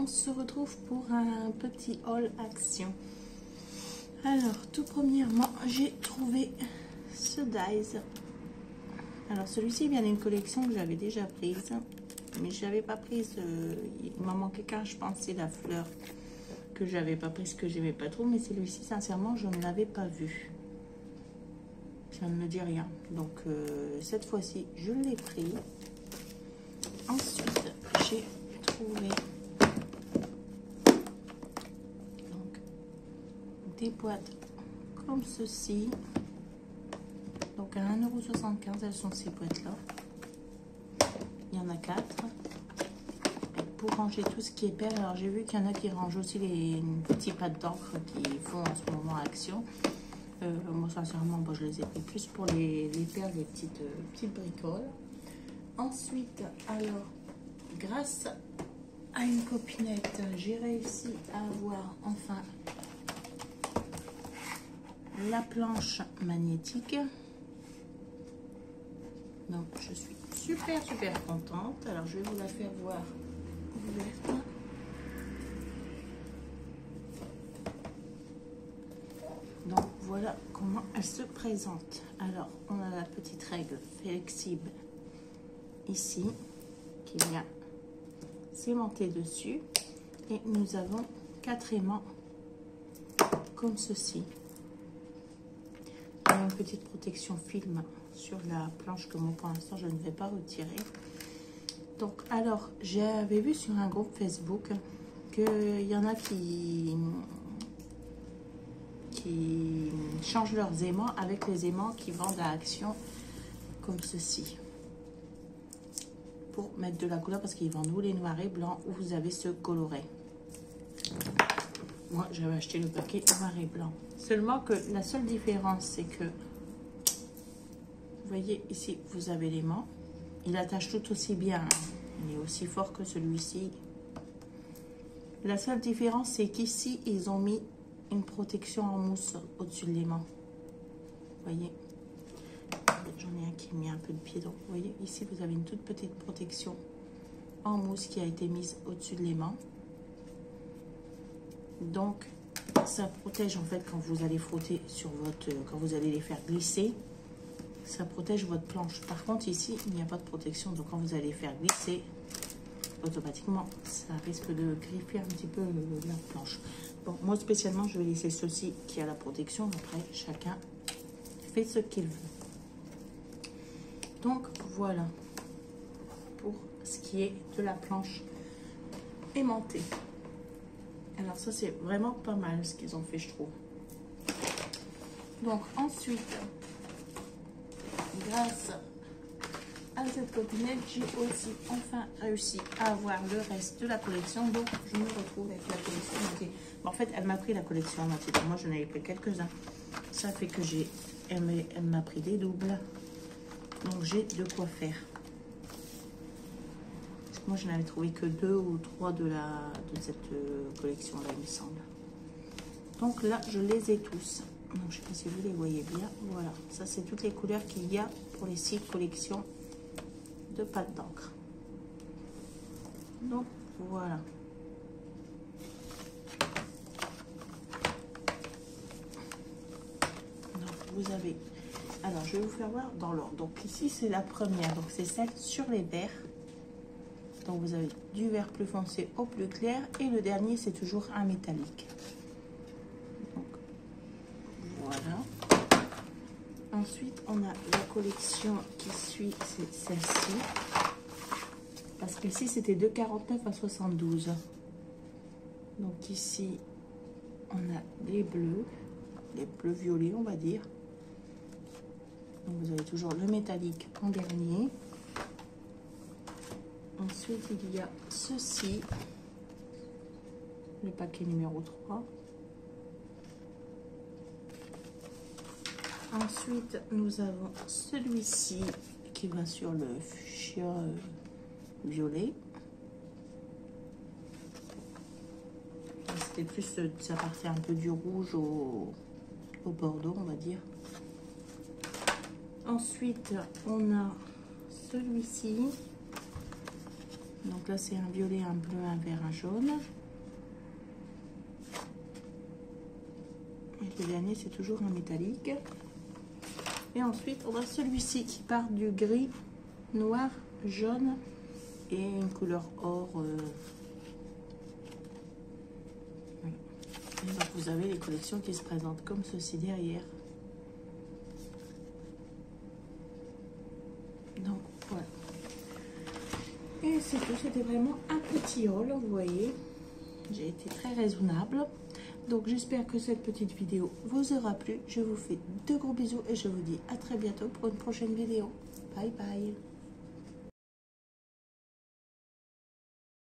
se retrouve pour un petit haul action. Alors, tout premièrement, j'ai trouvé ce dies. Alors, celui-ci vient d'une collection que j'avais déjà prise, mais je n'avais pas prise. Il m'en manquait qu'un, je pense, c'est la fleur que j'avais pas prise, que j'aimais pas trop. Mais celui-ci, sincèrement, je ne l'avais pas vu. Ça ne me dit rien. Donc, cette fois-ci, je l'ai pris. Ensuite, j'ai trouvé donc des boîtes comme ceci. Donc à 1,75 €, elles sont ces boîtes-là. Il y en a 4. Et pour ranger tout ce qui est perles, alors j'ai vu qu'il y en a qui rangent aussi les petits pads d'encre qui font en ce moment action. Moi, sincèrement, je les ai pris plus pour les perles, les petites bricoles. Ensuite, alors, grâce à une copinette, j'ai réussi à avoir enfin la planche magnétique. Donc, je suis super contente. Alors, je vais vous la faire voir ouverte. Donc, voilà comment elle se présente. Alors, on a la petite règle flexible ici qui vient cimenté dessus et nous avons 4 aimants comme ceci. Il y a une petite protection film sur la planche que moi pour l'instant je ne vais pas retirer. Donc alors j'avais vu sur un groupe Facebook qu'il y en a qui changent leurs aimants avec les aimants qui vendent à Action comme ceci, pour mettre de la couleur, parce qu'ils vendent ou les noirs et blancs ou vous avez ce coloré. Moi j'avais acheté le paquet noir et blanc, seulement que la seule différence c'est que vous voyez ici vous avez l'aimant, il attache tout aussi bien, il est aussi fort que celui-ci. La seule différence c'est qu'ici ils ont mis une protection en mousse au-dessus de l'aimant, vous voyez. J'en ai un qui met un peu de pied, donc vous voyez ici vous avez une toute petite protection en mousse qui a été mise au-dessus de l'aimant. Donc ça protège en fait quand vous allez frotter sur votre, quand vous allez les faire glisser, ça protège votre planche. Par contre ici il n'y a pas de protection, donc quand vous allez faire glisser, automatiquement ça risque de griffer un petit peu la planche. Bon, moi spécialement je vais laisser ceci qui a la protection, après chacun fait ce qu'il veut. Donc voilà pour ce qui est de la planche aimantée. Alors ça c'est vraiment pas mal ce qu'ils ont fait, je trouve. Donc ensuite, grâce à cette copinette, j'ai aussi enfin réussi à avoir le reste de la collection. Donc je me retrouve avec la collection moitié. Bon, en fait elle m'a pris la collection moitié, moi je n'avais pris quelques-uns. Ça fait que elle m'a pris des doubles. Donc j'ai de quoi faire. Parce que moi je n'avais trouvé que 2 ou 3 de cette collection là, il me semble. Donc là je les ai tous. Donc je ne sais pas si vous les voyez bien. Voilà, ça c'est toutes les couleurs qu'il y a pour les 6 collections de pâte d'encre. Donc voilà. Donc vous avez, alors je vais vous faire voir dans l'ordre. Donc ici c'est la première, donc c'est celle sur les verts. Donc vous avez du vert plus foncé au plus clair et le dernier c'est toujours un métallique. Donc voilà. Ensuite on a la collection qui suit, c'est celle-ci. Parce qu'ici c'était de 49 à 72. Donc ici on a les bleus violets on va dire. Donc vous avez toujours le métallique en dernier. Ensuite il y a ceci, le paquet numéro 3. Ensuite nous avons celui-ci qui va sur le fuchsia violet. C'était plus, ça partait un peu du rouge au bordeaux on va dire. Ensuite on a celui-ci, donc là c'est un violet, un bleu, un vert, un jaune. Le dernier, c'est toujours un métallique. Et ensuite, on a celui-ci qui part du gris, noir, jaune et une couleur or. Voilà. Et donc, vous avez les collections qui se présentent comme ceci derrière. Donc, voilà. Et c'est tout. C'était vraiment un petit haul, vous voyez. J'ai été très raisonnable. Donc, j'espère que cette petite vidéo vous aura plu. Je vous fais de gros bisous et je vous dis à très bientôt pour une prochaine vidéo. Bye bye.